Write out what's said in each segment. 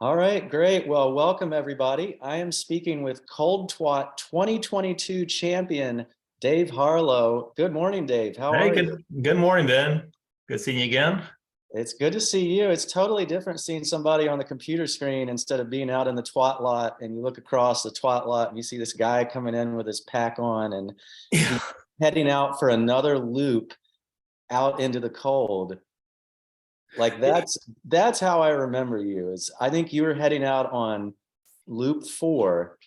All right, great. Well, welcome everybody. I am speaking with Cold TWOT 2022 champion, Dave Harlow. Good morning, Dave. How Hey, are you? good morning, Ben. Good seeing you again. It's good to see you. It's totally different seeing somebody on the computer screen instead of being out in the TWOT lot, and you look across the TWOT lot and you see this guy coming in with his pack on and Yeah. heading out for another loop out into the cold. Like that's how I remember you. Is I think you were heading out on loop 4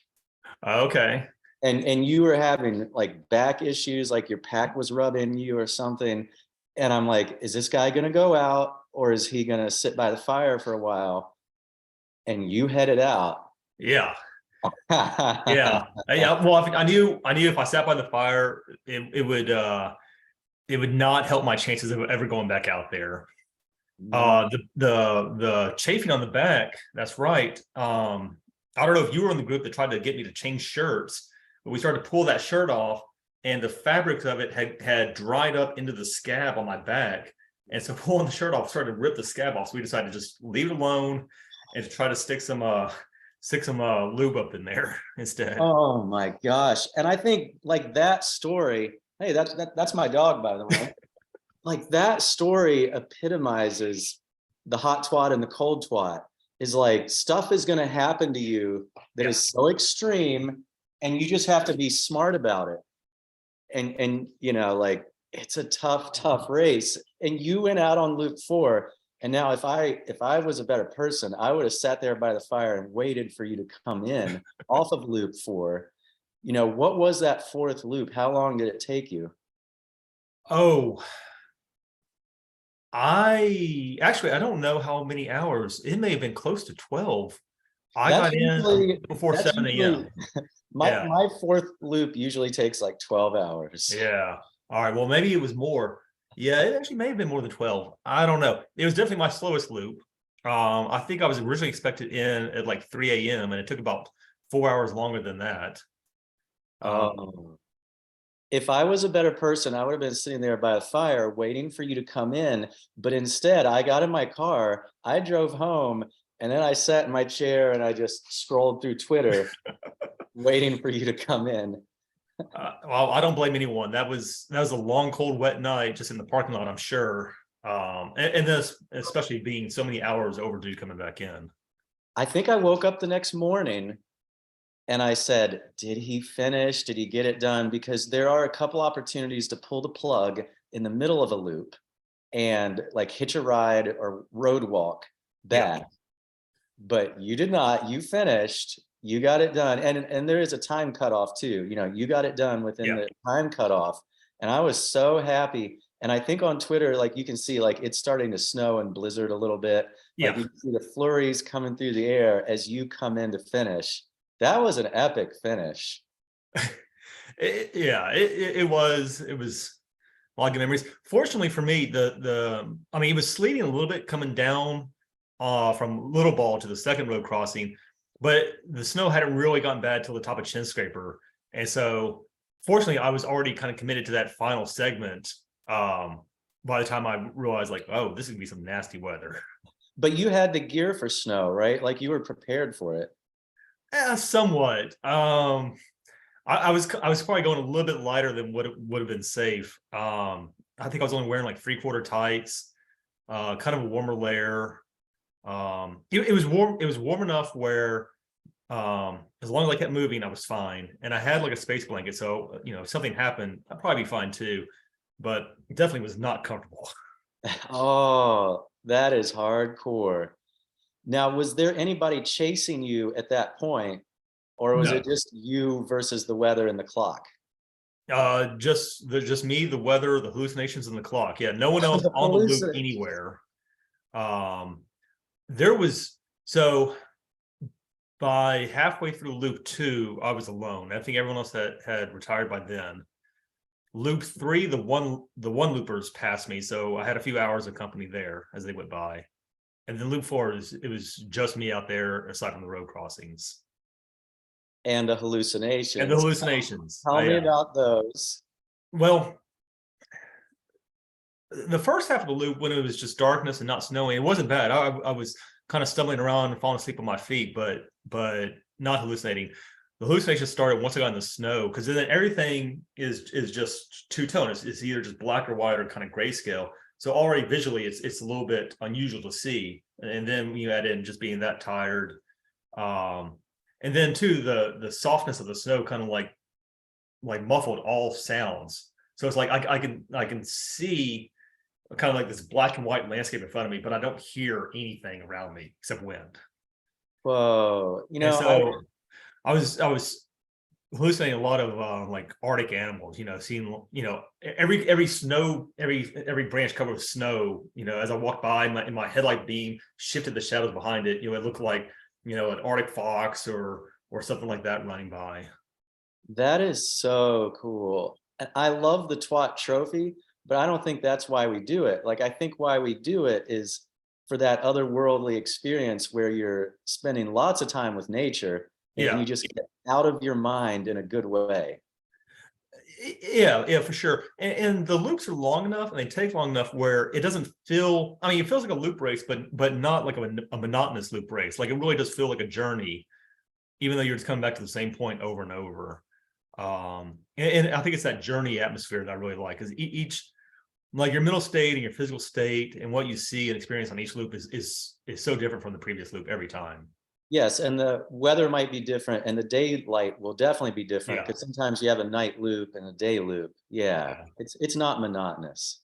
Okay. and you were having like back issues, like your pack was rubbing you or something. And I'm like, is this guy gonna go out or is he gonna sit by the fire for a while? And you headed out. Yeah. Yeah. Yeah. Well, I knew if I sat by the fire, it would not help my chances of ever going back out there. No. The chafing on the back. That's right. I don't know if you were in the group that tried to get me to change shirts, but we started to pull that shirt off, and the fabric of it had dried up into the scab on my back. And so pulling the shirt off started to rip the scab off. So we decided to just leave it alone and to try to stick some lube up in there instead. Oh my gosh. And I think like that story, hey, that's my dog, by the way. Like that story epitomizes the hot twat and the cold twat. Is like stuff is going to happen to you that is so extreme, and you just have to be smart about it. And like it's a tough race. And you went out on loop 4. And now if I was a better person, I would have sat there by the fire and waited for you to come in off of loop 4. What was that 4th loop? How long did it take you? Oh, I don't know how many hours. It may have been close to 12. I That's got in usually before that's 7 usually a.m. my Yeah. my 4th loop usually takes like 12 hours. Yeah. All right. Well, maybe it was more. Yeah, it actually may have been more than 12. I don't know. It was definitely my slowest loop. I think I was originally expected in at like 3 a.m. and it took about 4 hours longer than that. Oh. If I was a better person, I would have been sitting there by a fire waiting for you to come in. But instead, I got in my car, I drove home, and then I sat in my chair and I just scrolled through Twitter waiting for you to come in. Well, I don't blame anyone. That was a long, cold, wet night just in the parking lot, I'm sure. And this, especially being so many hours overdue coming back in. I think I woke up the next morning and I said, did he finish? Did he get it done? Because there are a couple opportunities to pull the plug in the middle of a loop and like hitch a ride or road walk Yeah. back. But you did not. You finished. You got it done. And there is a time cutoff too. You got it done within Yeah. the time cutoff. And I was so happy. And I think on Twitter, like you can see, like it's starting to snow and blizzard a little bit. Like Yeah. you can see the flurries coming through the air as you come in to finish. That was an epic finish. It was a lot of good memories. Fortunately for me, I mean, it was sleeting a little bit coming down from Little Ball to the second road crossing, but the snow hadn't really gotten bad till the top of Chin Scraper. And so fortunately I was already kind of committed to that final segment by the time I realized like, oh, this is gonna be some nasty weather. But you had the gear for snow, right? Like you were prepared for it. Somewhat. I was probably going a little bit lighter than what it would have been safe. I think I was only wearing like 3/4 tights, kind of a warmer layer. It was warm. It was warm enough where, as long as I kept moving, I was fine. And I had like a space blanket, so if something happened, I'd probably be fine too. But definitely was not comfortable. Oh, that is hardcore. Now, was there anybody chasing you at that point, or was it No, just you versus the weather and the clock? just me, the weather, the hallucinations, and the clock. Yeah, no one else The on the loop hallucin- anywhere. There was so by halfway through loop 2, I was alone. I think everyone else had retired by then. Loop 3, the one loopers passed me, so I had a few hours of company there as they went by. And then loop 4 it was just me out there aside from the road crossings and the and the hallucinations. hallucinations. Tell me about those. Well, the first half of the loop when it was just darkness and not snowing, it wasn't bad. I was kind of stumbling around and falling asleep on my feet, but not hallucinating. The hallucination started once I got in the snow, because then everything is just two-tone. It's either just black or white or kind of grayscale. So already visually, it's a little bit unusual to see. And then you add in just being that tired, and then too the softness of the snow kind of like muffled all sounds. So it's like I can see kind of like this black and white landscape in front of me, but I don't hear anything around me except wind. Whoa, And so I was hallucinating a lot of like Arctic animals, seeing, every snow, every branch covered with snow, as I walked by, my headlight beam shifted the shadows behind it. It looked like, an Arctic fox or something like that running by. that is so cool. And I love the TWOT trophy, but I don't think that's why we do it. Like, I think why we do it is for that otherworldly experience where you're spending lots of time with nature and Yeah. you just get out of your mind in a good way. Yeah, for sure. And the loops are long enough and they take long enough where it doesn't feel, I mean, it feels like a loop race, but not like a monotonous loop race. Like, it really does feel like a journey, even though you're just coming back to the same point over and over. And I think it's that journey atmosphere that I really like, because each, like, your mental state and your physical state and what you see and experience on each loop is so different from the previous loop every time. Yes, and the weather might be different and the daylight will definitely be different Yeah. because sometimes you have a night loop and a day loop. Yeah, Yeah. it's not monotonous.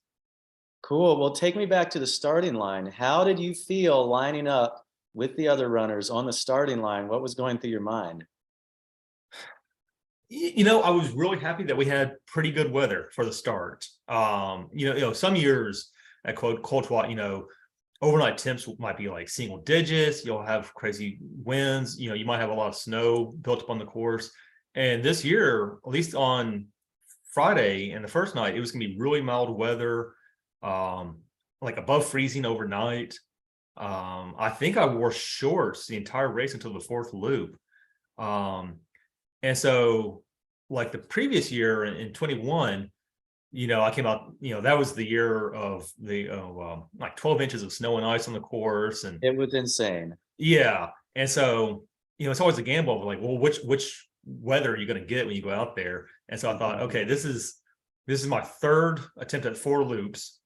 Cool. Well, take me back to the starting line. How did you feel lining up with the other runners on the starting line? What was going through your mind? I was really happy that we had pretty good weather for the start. Some years at Cold TWOT, overnight temps might be like single digits. You'll have crazy winds. You might have a lot of snow built up on the course. And this year, at least on Friday and the first night, it was going to be really mild weather, like above freezing overnight. I think I wore shorts the entire race until the fourth loop. And so, like the previous year in 21, I came out, that was the year of the like 12 inches of snow and ice on the course. And It was insane. yeah. And so, it's always a gamble of like, well, which weather are you going to get when you go out there? And so I thought, okay, this is my third attempt at 4 loops.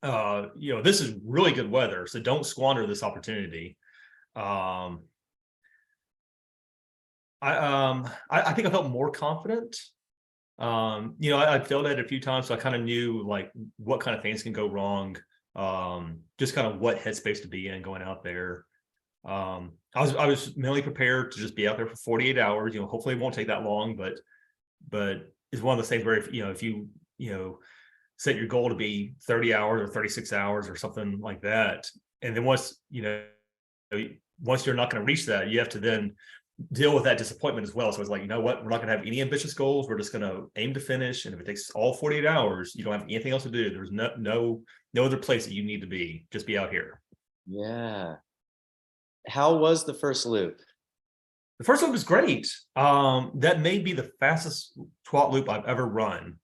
This is really good weather, so don't squander this opportunity. I think I felt more confident. I failed at it a few times, so I kind of knew like what kind of things can go wrong. Just kind of what headspace to be in going out there. I was mentally prepared to just be out there for 48 hours. Hopefully it won't take that long, but it's one of those things where if you set your goal to be 30 hours or 36 hours or something like that, and then once you're not going to reach that, you have to then deal with that disappointment as well. So it's like, what, we're not gonna have any ambitious goals. We're just gonna aim to finish. And if it takes all 48 hours, you don't have anything else to do. There's no other place that you need to be. Just be out here. Yeah. How was the first loop? The first loop was great. That may be the fastest TWOT loop I've ever run.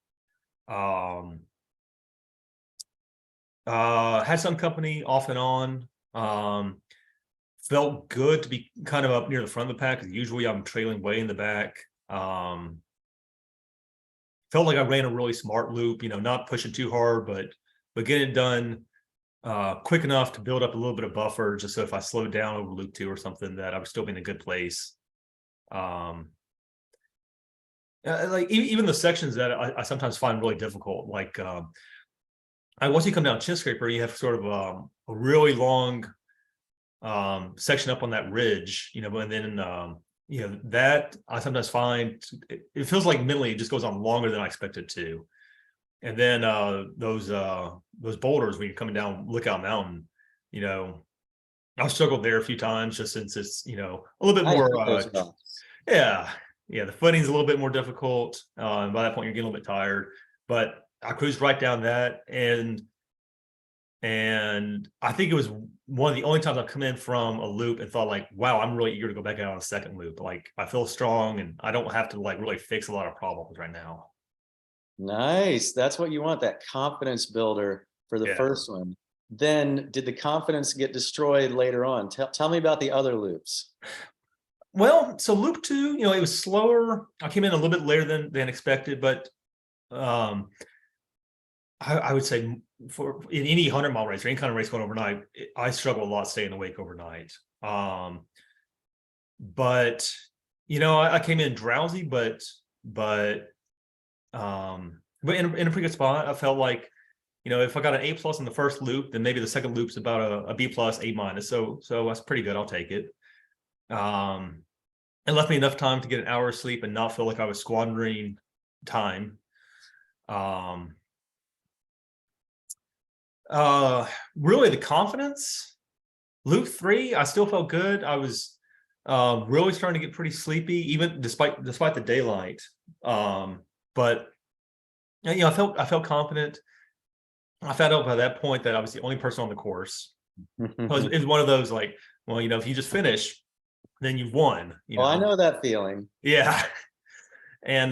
Had some company off and on. Felt good to be kind of up near the front of the pack, because usually I'm trailing way in the back. Felt like I ran a really smart loop, not pushing too hard, but getting it done quick enough to build up a little bit of buffer, just so if I slowed down over loop 2 or something, that I would still be in a good place. Like even the sections that I sometimes find really difficult, like once you come down Chin Scraper, you have sort of a really long section up on that ridge, and then that I sometimes find it feels like mentally it just goes on longer than I expected to. And then those boulders when you're coming down Lookout Mountain, I've struggled there a few times, just since it's a little bit more yeah, the footing's a little bit more difficult, and by that point you're getting a little bit tired. But I cruised right down that, and I think it was one of the only times I've come in from a loop and thought like, wow, I'm really eager to go back out on a second loop. Like, I feel strong and I don't have to like really fix a lot of problems right now. Nice. That's what you want, that confidence builder for the Yeah. first one. then did the confidence get destroyed later on? Tell me about the other loops. Well, so loop 2, it was slower. I came in a little bit later than expected, but um, I would say for in any 100-mile race or any kind of race going overnight, I struggle a lot staying awake overnight. But I came in drowsy, but in a pretty good spot. I felt like, if I got an A+ in the first loop, then maybe the second loop's about a B+, A-. So that's pretty good. I'll take it. It left me enough time to get an hour of sleep and not feel like I was squandering time. Really the confidence, loop 3, I still felt good. I was really starting to get pretty sleepy, even despite the daylight. But I felt confident. I found out by that point that I was the only person on the course. It was one of those like, well, if you just finish, then you've won. Oh, I know that feeling. Yeah. And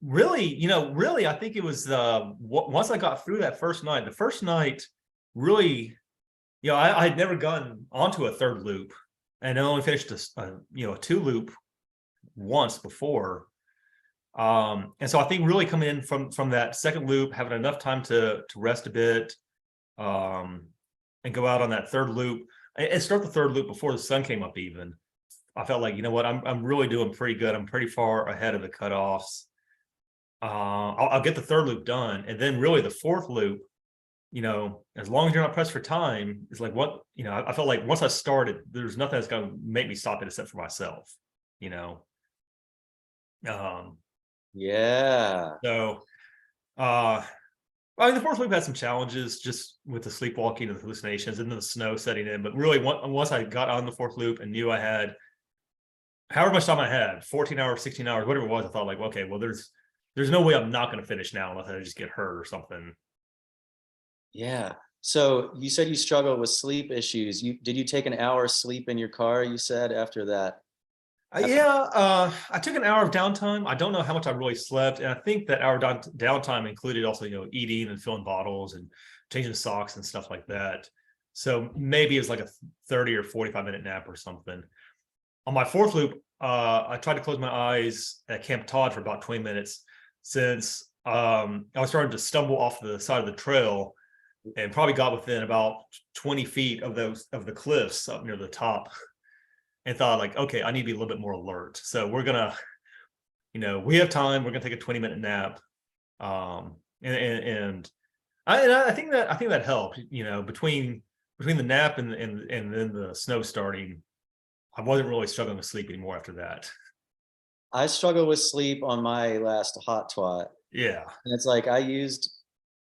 really, I think it was once I got through that first night. The first night, really, I had never gotten onto a third loop, and I only finished a 2-loop once before. And so I think really coming in from that second loop, having enough time to rest a bit, and go out on that third loop and start the third loop before the sun came up even. I felt like, what, I'm really doing pretty good. I'm pretty far ahead of the cutoffs. I'll get the third loop done, and then really the fourth loop, as long as you're not pressed for time, it's like what, I felt like once I started, there's nothing that's going to make me stop it except for myself. Yeah. So, the fourth loop had some challenges just with the sleepwalking and the hallucinations and then the snow setting in. But really, once I got on the fourth loop and knew I had however much time I had, 14 hours, 16 hours, whatever it was, I thought like, okay, well, there's no way I'm not going to finish now unless I just get hurt or something. Yeah. So you said you struggled with sleep issues. Did you take an hour sleep in your car, you said, after that? I took an hour of downtime. I don't know how much I really slept, and I think that hour downtime included also, eating and filling bottles and changing socks and stuff like that. So maybe it was like a 30 or 45-minute nap or something. On my fourth loop, I tried to close my eyes at Camp TWOT for about 20 minutes, since I was starting to stumble off the side of the trail and probably got within about 20 feet of the cliffs up near the top. And thought like, okay, I need to be a little bit more alert. So we're gonna, we have time. We're gonna take a 20-minute nap, and I think that helped. Between the nap and then the snow starting, I wasn't really struggling with sleep anymore after that. I struggled with sleep on my last hot twat. Yeah. And it's like I used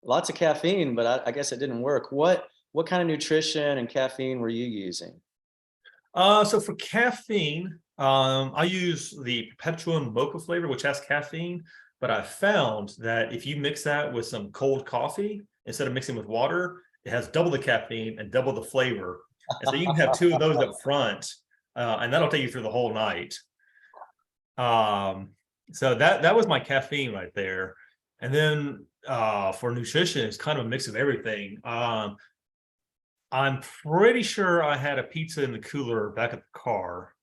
lots of caffeine, but I guess it didn't work. What kind of nutrition and caffeine were you using? So for caffeine, I use the Perpetuum mocha flavor, which has caffeine, but I found that if you mix that with some cold coffee, instead of mixing with water, it has double the caffeine and double the flavor. And so you can have 2 of those up front, and that'll take you through the whole night. So that was my caffeine right there. And then for nutrition, it's kind of a mix of everything. I'm pretty sure I had a pizza in the cooler back at the car.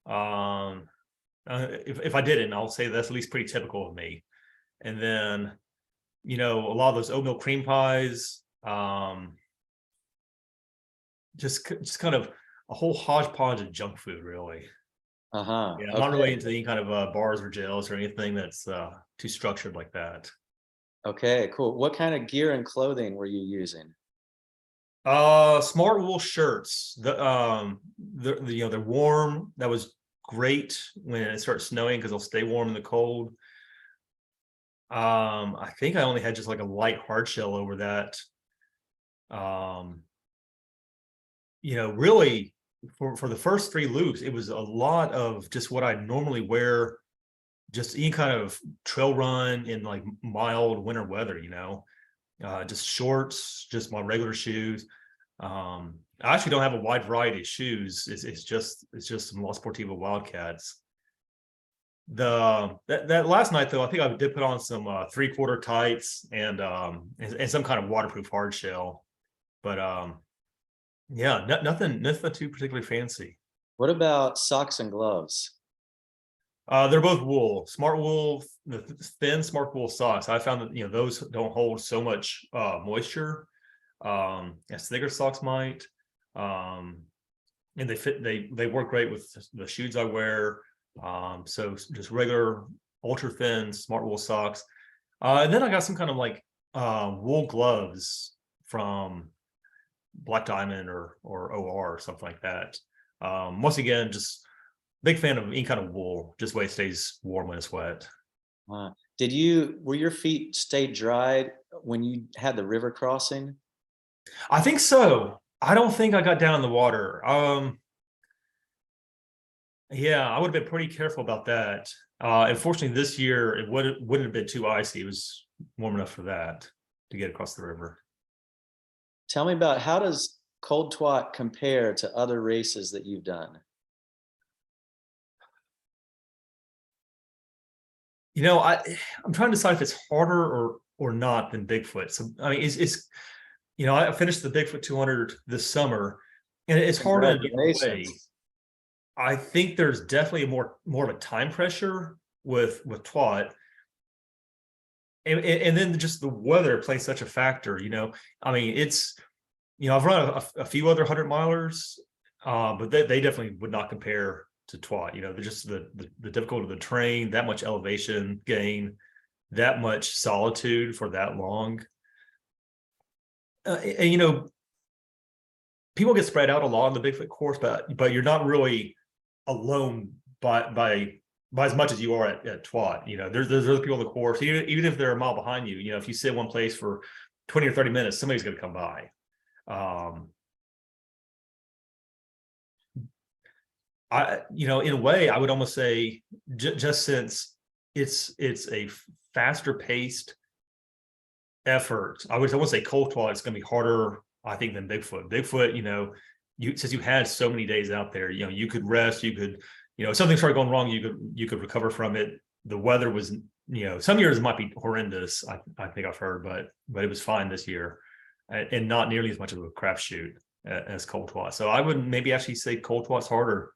If I didn't, I'll say that's at least pretty typical of me. And then, a lot of those oatmeal cream pies, just kind of a whole hodgepodge of junk food, really. Uh-huh. Yeah, I'm not really into any kind of bars or gels or anything that's too structured like that. Okay, cool. What kind of gear and clothing were you using? Smart wool shirts. They're warm. That was great when it starts snowing because they'll stay warm in the cold. I think I only had just like a light hard shell over that. Really for the first 3 loops, it was a lot of just what I normally wear, just any kind of trail run in like mild winter weather, just shorts, just my regular shoes. I actually don't have a wide variety of shoes. It's just some La Sportiva Wildcats. that last night though, I think I did put on some 3/4 tights and some kind of waterproof hard shell. But yeah, nothing too particularly fancy. What about socks and gloves? They're both wool, smart wool, the thin smart wool socks. I found that those don't hold so much moisture as thicker socks might. And they work great with the shoes I wear. So just regular ultra thin smart wool socks. And then I got some kind of like wool gloves from Black Diamond or OR or something like that. Once again, just big fan of any kind of wool, just way it stays warm when it's wet. Were your feet stay dried when you had the river crossing? I think so. I don't think I got down in the water. Yeah, I would have been pretty careful about that. Unfortunately, this year it wouldn't have been too icy. It was warm enough for that to get across the river. Tell me about, how does Cold Twat compare to other races that you've done? I'm trying to decide if it's harder or not than Bigfoot. So I mean, it's I finished the Bigfoot 200 this summer, and it's hard in a way. Congratulations. I think there's definitely more of a time pressure with TWOT. And then just the weather plays such a factor, I mean, it's, I've run a few other 100-milers, but they definitely would not compare to TWOT. They're just the difficulty of the terrain, that much elevation gain, that much solitude for that long. And people get spread out a lot on the Bigfoot course, but you're not really alone by as much as you are at TWOT. There's other people on the course, even if they're a mile behind you. If you sit one place for 20 or 30 minutes, somebody's going to come by. In a way, I would almost say just since it's a faster paced effort, I would say Cold Twat is going to be harder, I think, than Bigfoot. Bigfoot, since you had so many days out there, you could rest, you could, if something started going wrong, you could recover from it. The weather was, some years it might be horrendous. I think I've heard, but it was fine this year, and not nearly as much of a crapshoot as Cold Twat. So I would maybe actually say Cold Twat's harder.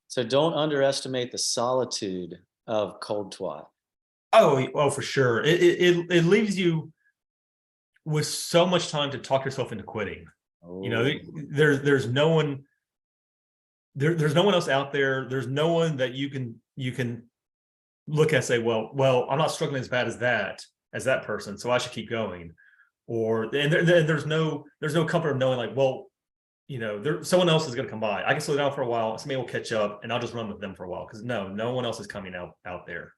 So don't underestimate the solitude of Cold Twat. Oh, for sure. It leaves you with so much time to talk yourself into quitting. There's no one. There's no one else out there. There's no one that you can look at and say, well, I'm not struggling as bad as that person, so I should keep going. There's no comfort of knowing, like, well, someone else is going to come by. I can slow down for a while. Somebody will catch up, and I'll just run with them for a while, because no one else is coming out there.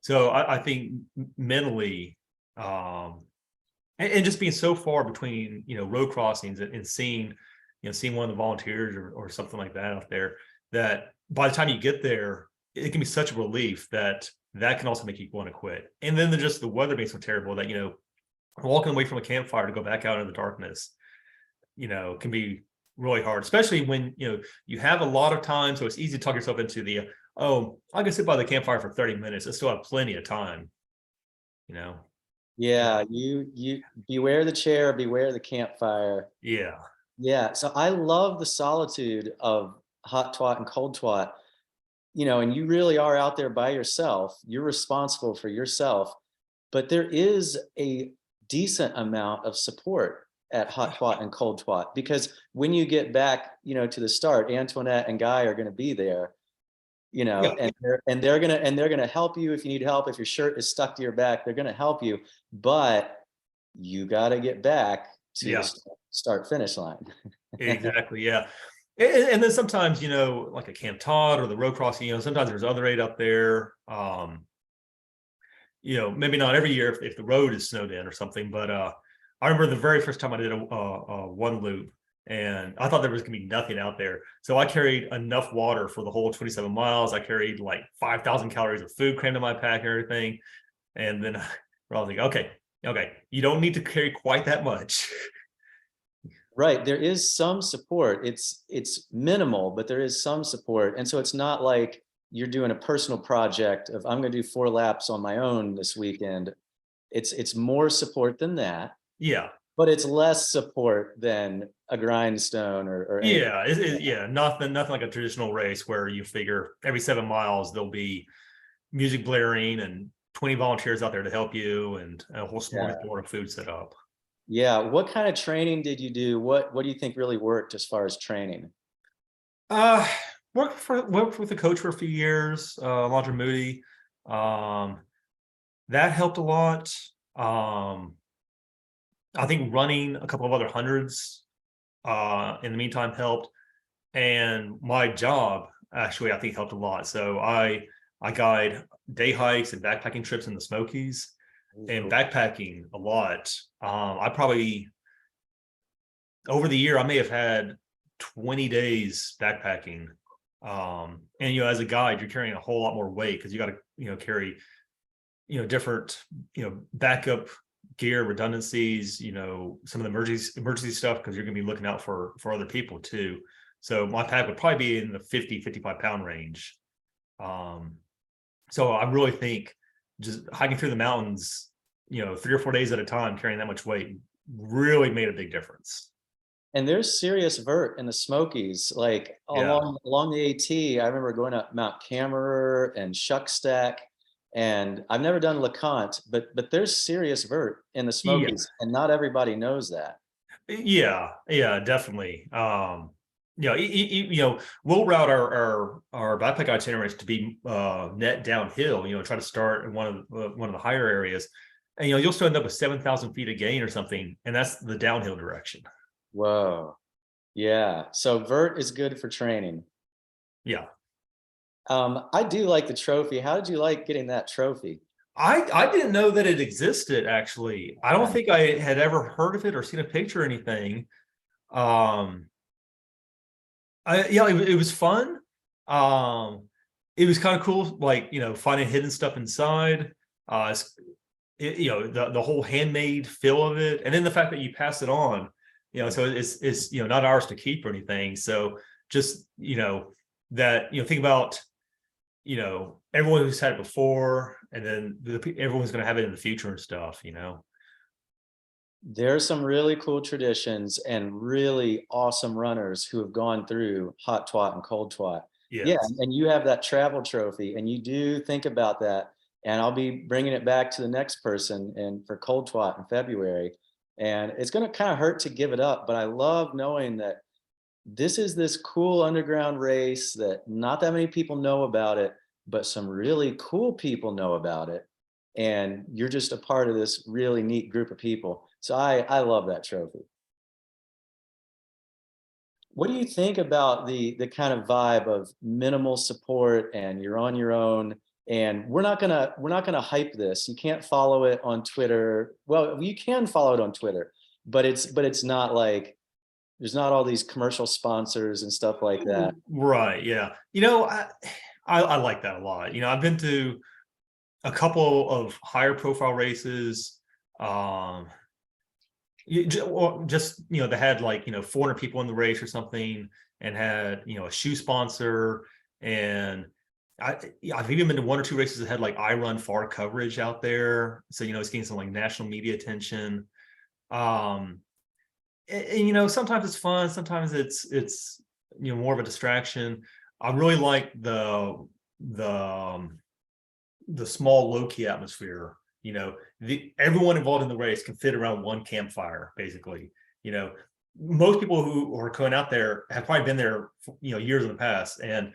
So I think mentally, and just being so far between road crossings and seeing one of the volunteers or something like that out there, that by the time you get there, it can be such a relief that can also make you want to quit. And then the weather being so terrible that walking away from a campfire to go back out in the darkness can be really hard, especially when you have a lot of time, so it's easy to talk yourself into the I can sit by the campfire for 30 minutes. I still have plenty of time. Yeah, you beware the chair, beware the campfire. Yeah. So I love the solitude of Hot Twat and Cold Twat, and you really are out there by yourself. You're responsible for yourself, but there is a decent amount of support at Hot Twat and Cold Twat, because when you get back, to the start, Antoinette and Guy are going to be there, and they're gonna help you if you need help. If your shirt is stuck to your back, they're gonna help you, but you got to get back to the start finish line. Exactly. Yeah. And then sometimes, like a Camp Todd or the road crossing, sometimes there's other aid up there. Maybe not every year if the road is snowed in or something, but I remember the very first time I did a one loop, and I thought there was gonna be nothing out there. So I carried enough water for the whole 27 miles. I carried like 5,000 calories of food crammed in my pack and everything. And then I was like, okay, you don't need to carry quite that much. Right. There is some support. It's minimal, but there is some support. And so it's not like you're doing a personal project of I'm going to do 4 laps on my own this weekend. It's more support than that, Yeah. but it's less support than a grindstone or anything. Yeah. Yeah. Nothing like a traditional race where you figure every 7 miles there'll be music blaring and 20 volunteers out there to help you and a whole Yeah. smorgasbord of food set up. Yeah. What kind of training did you do? What do you think really worked as far as training? Uh, worked with a coach for a few years, Laundry Moody. Um, that helped a lot. I think running a couple of other hundreds in the meantime helped. And my job actually I think helped a lot. So I guide day hikes and backpacking trips in the Smokies and backpacking a lot. I probably over the year I may have had 20 days backpacking. And as a guide, you're carrying a whole lot more weight because you got to carry different backup gear, redundancies, some of the emergency stuff because you're going to be looking out for other people too. So my pack would probably be in the 55 pound range. So I really think just hiking through the mountains, 3 or 4 days at a time, carrying that much weight really made a big difference. And there's serious vert in the Smokies, like Yeah. along the AT. I remember going up Mount Camerer and Shuckstack, and I've never done LeConte, but there's serious vert in the Yeah. Smokies, and not everybody knows that. Yeah, definitely. We'll route our backpack itineraries to be net downhill. Try to start in one of the higher areas, and you'll still end up with 7,000 feet of gain or something, and that's the downhill direction. Whoa, yeah. So vert is good for training. Yeah, I do like the trophy. How did you like getting that trophy? I didn't know that it existed. Actually, I don't Yeah. think I had ever heard of it or seen a picture or anything. Um, it was fun. It was kind of cool, like finding hidden stuff inside. The whole handmade feel of it, and then the fact that you pass it on. So it's not ours to keep or anything. So just that think about everyone who's had it before, and then everyone's going to have it in the future and stuff. There's some really cool traditions and really awesome runners who have gone through hot twat and cold twat. Yeah, Yes. and you have that travel trophy, and you do think about that. And I'll be bringing it back to the next person and for cold twat in February. And it's going to kind of hurt to give it up, but I love knowing that this is this cool underground race that not that many people know about it, but some really cool people know about it. And you're just a part of this really neat group of people. So I love that trophy. What do you think about the kind of vibe of minimal support and you're on your own? And we're not gonna hype this. You can't follow it on Twitter. Well, you can follow it on Twitter, but it's not like there's not all these commercial sponsors and stuff like that. Right. Yeah. I like that a lot. I've been to a couple of higher profile races. They had like 400 people in the race or something, and had a shoe sponsor, and I've even been to 1 or 2 races that had like I Run Far coverage out there, so it's getting some like national media attention. And sometimes it's fun, sometimes it's more of a distraction. I really like the small low-key atmosphere. Everyone involved in the race can fit around one campfire basically. Most people who are going out there have probably been there for, years in the past, and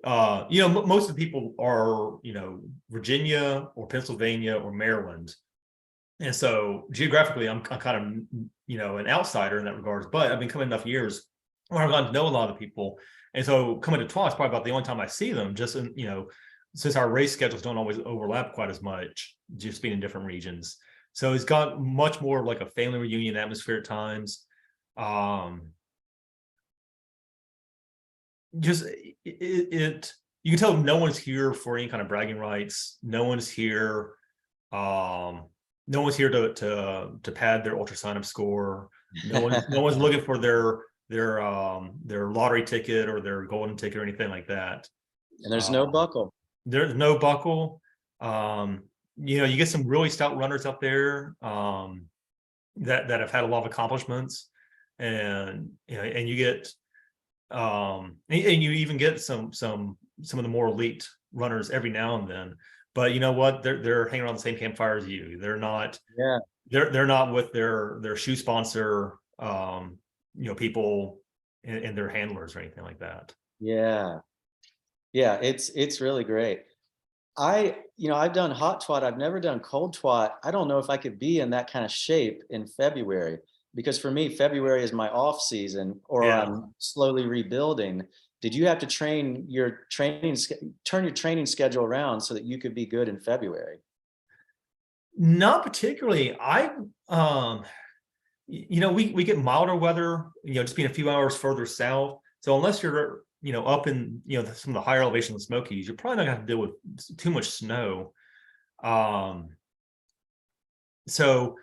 most of the people are Virginia or Pennsylvania or Maryland. And so geographically I'm kind of an outsider in that regards, but I've been coming enough years where I've gotten to know a lot of the people. And so coming to TWOT is probably about the only time I see them, just in, since our race schedules don't always overlap quite as much, just being in different regions. So it's got much more like a family reunion atmosphere at times. Just you can tell no one's here for any kind of bragging rights. No one's here. No one's here to pad their ultra sign up score. No one's looking for their lottery ticket or their golden ticket or anything like that. And there's no buckle. There's no buckle. You get some really stout runners up there that have had a lot of accomplishments, and and you get and you even get some of the more elite runners every now and then. But you know what? They're hanging around the same campfire as you. They're not. Yeah. They're not with their shoe sponsor, people and their handlers or anything like that. Yeah. Yeah. It's really great. I've done hot twat. I've never done cold twat. I don't know if I could be in that kind of shape in February, because for me, February is my off season, or Yeah. I'm slowly rebuilding. Did you have to turn your training schedule around so that you could be good in February? Not particularly. We get milder weather, just being a few hours further south. So unless you're, up in, some of the higher elevation of the Smokies, you're probably not going to have to deal with too much snow. So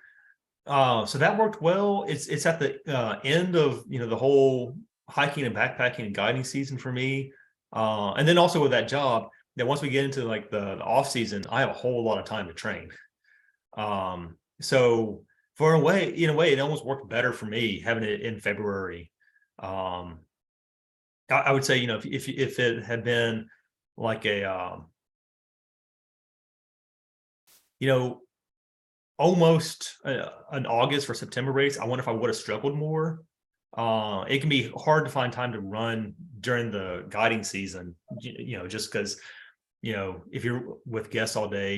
that worked well. It's at the end of, the whole hiking and backpacking and guiding season for me. And then also with that job, that once we get into like the off season, I have a whole lot of time to train. So in a way, it almost worked better for me having it in February. I would say, if it had been like a, almost an August or September race, I wonder if I would have struggled more. It can be hard to find time to run during the guiding season, just because, if you're with guests all day,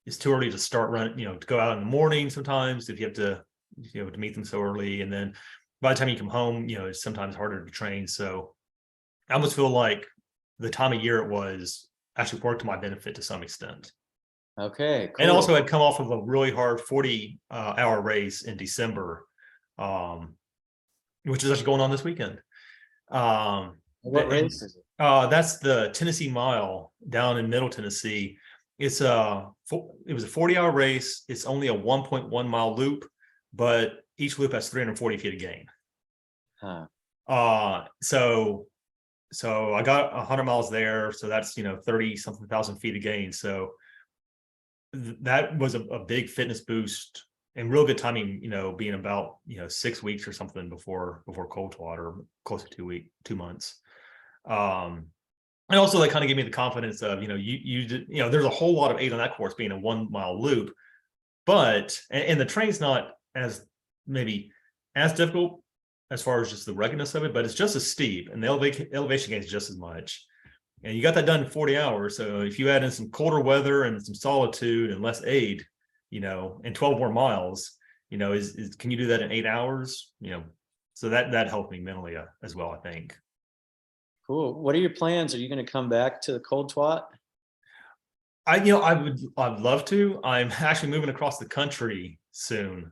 it's too early to start running, to go out in the morning sometimes if you have to, to meet them so early. And then by the time you come home, it's sometimes harder to train. So I almost feel like the time of year it was actually worked to my benefit to some extent. Okay, cool. And also I'd come off of a really hard 40-hour race in December, which is actually going on this weekend. What race is it? That's the Tennessee Mile down in Middle Tennessee. It was a 40-hour race. It's only a 1.1 mile loop, but each loop has 340 feet of gain. Huh. So I got 100 miles there. So that's 30 something thousand feet of gain. So that was a big fitness boost and real good timing. Being about 6 weeks or something before cold twat, or close to 2 months. And also that kind of gave me the confidence of, there's a whole lot of aid on that course being a 1 mile loop, but, and the train's not as maybe as difficult as far as just the ruggedness of it, but it's just as steep, and the elevation gains just as much. And you got that done in 40 hours. So if you add in some colder weather and some solitude and less aid, and 12 more miles, can you do that in 8 hours? So that helped me mentally as well, I think. Cool. What are your plans? Are you going to come back to the cold twat? I'd love to. I'm actually moving across the country soon,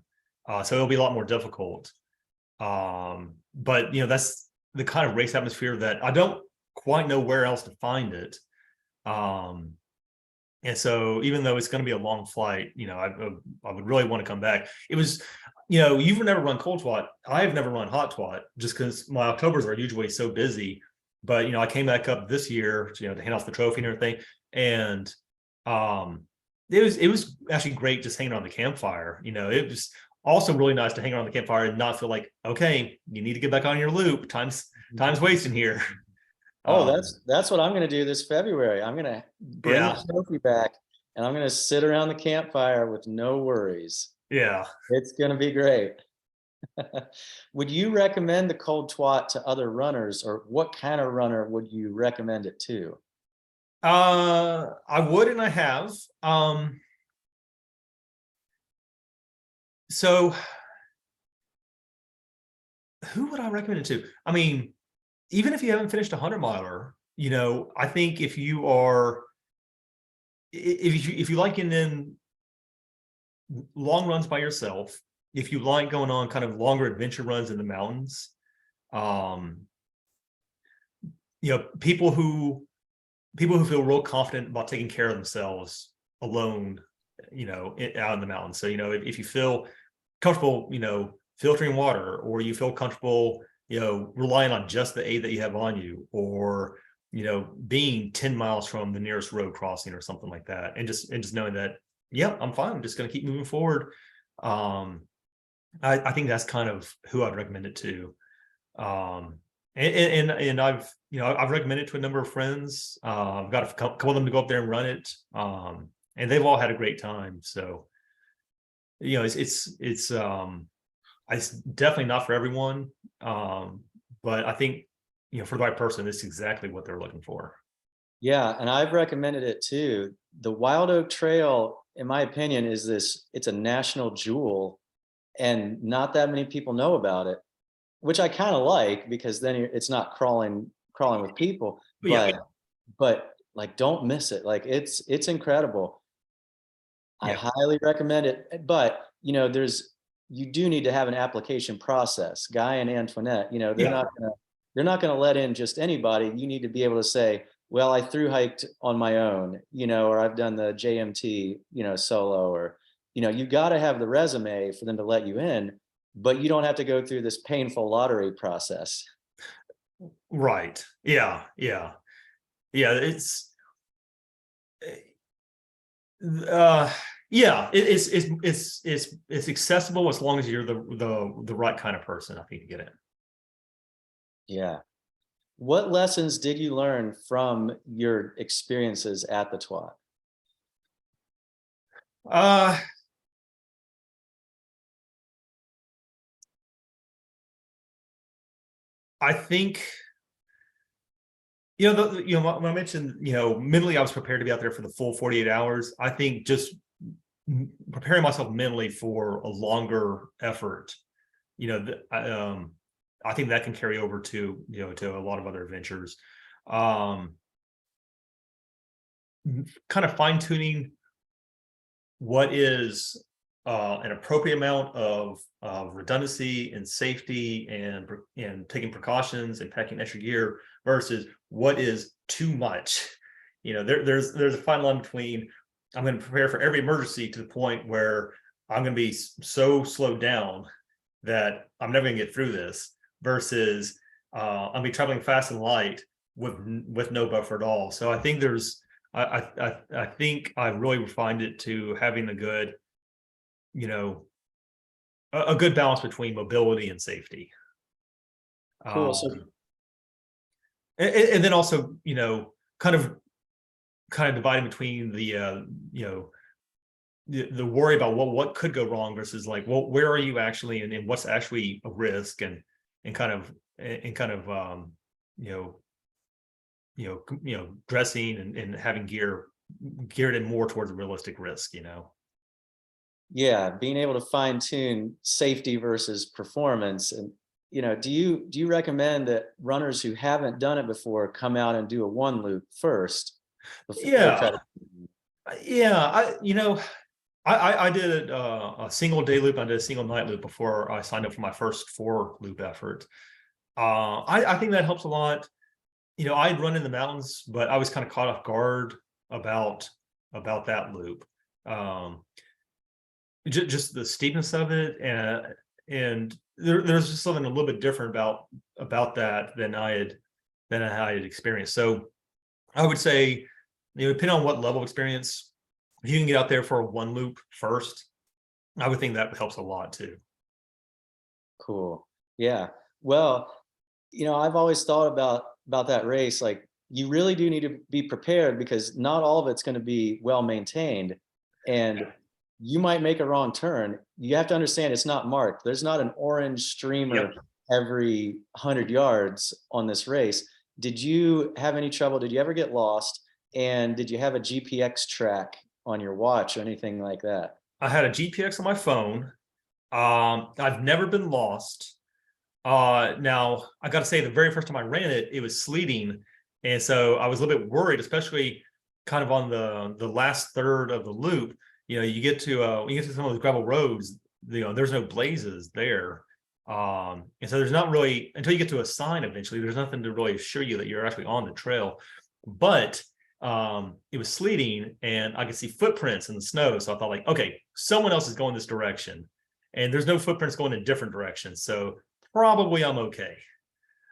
so it'll be a lot more difficult. But that's the kind of race atmosphere that I don't quite know where else to find it. And so even though it's going to be a long flight, I would really want to come back. It was, you've never run cold twat. I've never run hot twat just because my Octobers are usually so busy. But I came back up this year, to hand off the trophy and everything, and it was actually great just hanging on the campfire. It was also really nice to hang around the campfire and not feel like, okay, you need to get back on your loop. Time's wasting here. Oh, that's what I'm going to do this February. I'm going to bring the trophy back, and I'm going to sit around the campfire with no worries. Yeah, it's going to be great. Would you recommend the cold twat to other runners, or what kind of runner would you recommend it to? I would, and I have. So who would I recommend it to? I mean, even if you haven't finished a 100-miler, I think if you like getting in long runs by yourself, if you like going on kind of longer adventure runs in the mountains, people who feel real confident about taking care of themselves alone, out in the mountains. So, if you feel comfortable, filtering water, or you feel comfortable, relying on just the aid that you have on you, or, being 10 miles from the nearest road crossing or something like that, and just knowing that, yeah, I'm fine, I'm just going to keep moving forward. I think that's kind of who I'd recommend it to. And I've recommended it to a number of friends. I've got a couple of them to go up there and run it, and they've all had a great time. So it's definitely not for everyone, but I think for the right person, it's exactly what they're looking for. Yeah, and I've recommended it too. The Wild Oak Trail, in my opinion, it's a national jewel, and not that many people know about it, which I kind of like, because then it's not crawling with people. But yeah, But like, don't miss it. Like, it's incredible. I yeah, highly recommend it. But you do need to have an application process. Guy and Antoinette, yeah, they're not gonna let in just anybody. You need to be able to say, well, I through hiked on my own, or I've done the JMT, solo, or you got to have the resume for them to let you in, but you don't have to go through this painful lottery process. right. Yeah, yeah, yeah. Uh, yeah. It's accessible as long as you're the right kind of person, I think, to get in. Yeah. What lessons did you learn from your experiences at the TWOT? Uh, I think, when I mentioned, mentally I was prepared to be out there for the full 48 hours. I think just preparing myself mentally for a longer effort, I think that can carry over to a lot of other adventures. Um, Kind of fine tuning what is an appropriate amount of redundancy and safety, and taking precautions and packing extra gear versus what is too much. There's a fine line between, I'm going to prepare for every emergency to the point where I'm going to be so slowed down that I'm never going to get through this, versus I'll be traveling fast and light with no buffer at all. So I think I think I really refined it to having a good balance between mobility and safety. Cool. So And then also, kind of dividing between the worry about what could go wrong versus, like, well, where are you actually, and what's actually a risk, and kind of you know dressing and having geared in more towards a realistic risk. yeah, being able to fine tune safety versus performance. And do you recommend that runners who haven't done it before come out and do a one loop first before they try Yeah, to? yeah. I did a single day loop. I did a single night loop before I signed up for my first 4 loop effort. I think that helps a lot. I'd run in the mountains, but I was kind of caught off guard about that loop. Just the steepness of it, and there's just something a little bit different about that than I had experienced. So I would say, depending on what level of experience, if you can get out there for a one loop first, I would think that helps a lot too. Cool. Yeah. Well, I've always thought about that race. Like, you really do need to be prepared, because not all of it's going to be well maintained, and you might make a wrong turn. You have to understand, it's not marked. There's not an orange streamer Yep. every 100 yards on this race. Did you have any trouble? Did you ever get lost? And did you have a GPX track on your watch or anything like that? I had a GPX on my phone. I've never been lost. Now I got to say, the very first time I ran it, it was sleeting, and so I was a little bit worried, especially kind of on the last third of the loop. You get to some of those gravel roads. There's no blazes there, and so there's not really, until you get to a sign eventually, there's nothing to really assure you that you're actually on the trail. But it was sleeting, and I could see footprints in the snow, so I thought, like, okay, someone else is going this direction, and there's no footprints going in different directions, so probably I'm okay.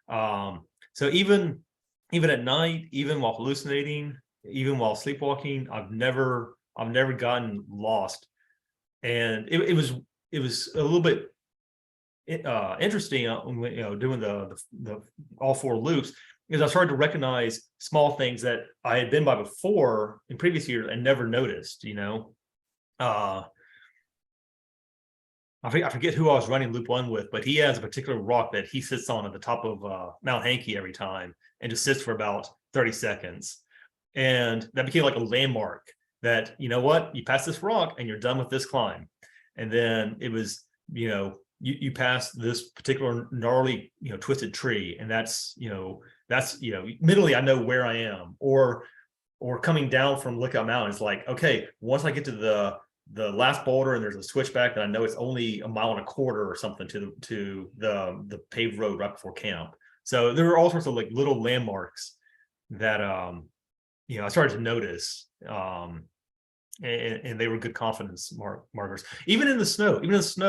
So even even at night, even while hallucinating, even while sleepwalking, I've never gotten lost. And it was a little bit interesting, doing the all four loops, because I started to recognize small things that I had been by before in previous years and never noticed. Uh, I forget who I was running loop one with, but he has a particular rock that he sits on at the top of Mount Hankey every time and just sits for about 30 seconds. And that became like a landmark that, you know what, you pass this rock and you're done with this climb. And then it was, you pass this particular gnarly, twisted tree. And that's mentally I know where I am. Or coming down from Lookout Mountain, it's like, okay, once I get to the last boulder and there's a switchback that I know it's only a mile and a quarter or something to the paved road right before camp. So there were all sorts of like little landmarks that I started to notice, and they were good confidence markers. Even in the snow,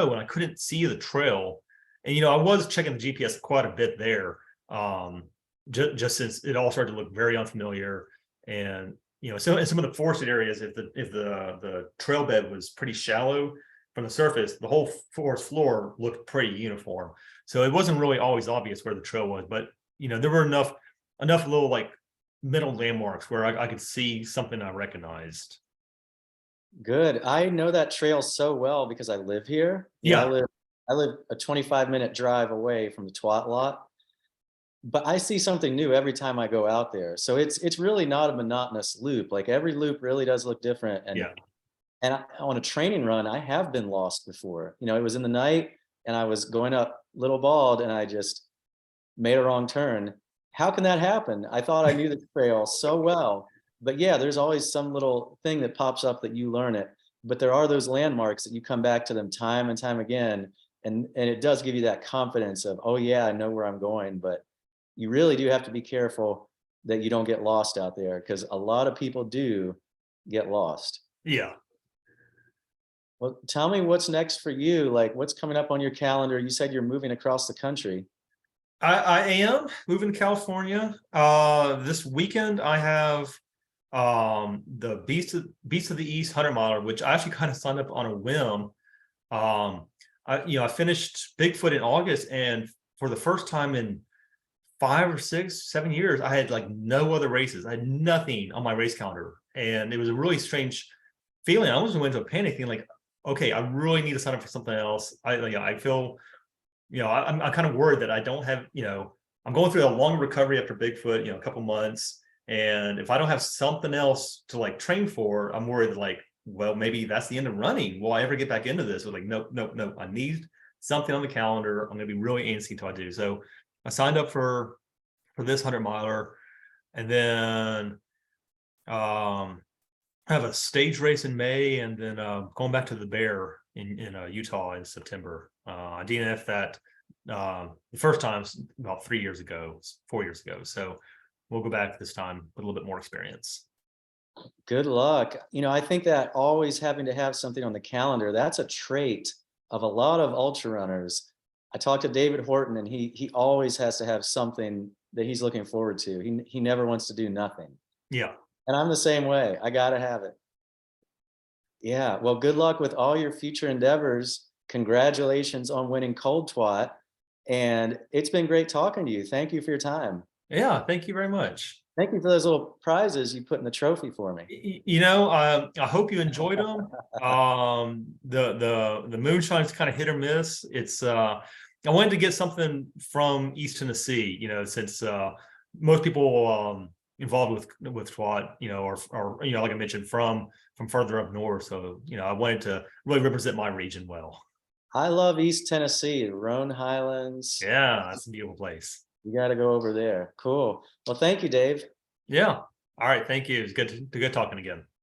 when I couldn't see the trail, and I was checking the GPS quite a bit there, just since it all started to look very unfamiliar. And so in some of the forested areas, if the trail bed was pretty shallow from the surface, the whole forest floor looked pretty uniform. So it wasn't really always obvious where the trail was, but there were enough little like middle landmarks where I could see something I recognized. Good. I know that trail so well because I live here. Yeah. I live a 25-minute drive away from the TWOT lot, but I see something new every time I go out there. So it's really not a monotonous loop. Like every loop really does look different. And Yeah. on a training run, I have been lost before. It was in the night and I was going up Little Bald and I just made a wrong turn. How can that happen? I thought I knew the trail so well. But yeah, there's always some little thing that pops up that you learn it. But there are those landmarks that you come back to them time and time again. And it does give you that confidence of, oh yeah, I know where I'm going. But you really do have to be careful that you don't get lost out there, because a lot of people do get lost. Yeah. Well, tell me what's next for you. Like what's coming up on your calendar? You said you're moving across the country. I am moving to California. This weekend I have the Beast of the East 100 miler, which I actually kind of signed up on a whim. I finished Bigfoot in August, and for the first time in 5 or 6, 7 years, I had like no other races. I had nothing on my race calendar, and it was a really strange feeling. I almost went into a panic, thinking like, okay, I really need to sign up for something else. I feel, I'm kind of worried that I don't have, I'm going through a long recovery after Bigfoot, a couple months. And if I don't have something else to like train for, I'm worried like, well, maybe that's the end of running. Will I ever get back into this? Or like, nope. I need something on the calendar. I'm going to be really antsy until I do. So I signed up for this 100 miler, and then I have a stage race in May, and then going back to the Bear in Utah in September. I DNF'd that the first time about 3 years ago, 4 years ago. So we'll go back this time with a little bit more experience. Good luck. I think that always having to have something on the calendar, that's a trait of a lot of ultra runners. I talked to David Horton, and he always has to have something that he's looking forward to. He never wants to do nothing. Yeah. And I'm the same way. I got to have it. Yeah. Well, good luck with all your future endeavors. Congratulations on winning Cold Twat. And it's been great talking to you. Thank you for your time. Yeah. Thank you very much. Thank you for those little prizes you put in the trophy for me. I hope you enjoyed them. The moonshine's kind of hit or miss. It's I wanted to get something from East Tennessee, since most people involved with TWOT, or like I mentioned, from further up north. So, I wanted to really represent my region well. I love East Tennessee, Roan Highlands. Yeah, that's a beautiful place. You got to go over there. Cool. Well, thank you, Dave. Yeah. All right. Thank you. It's good talking again.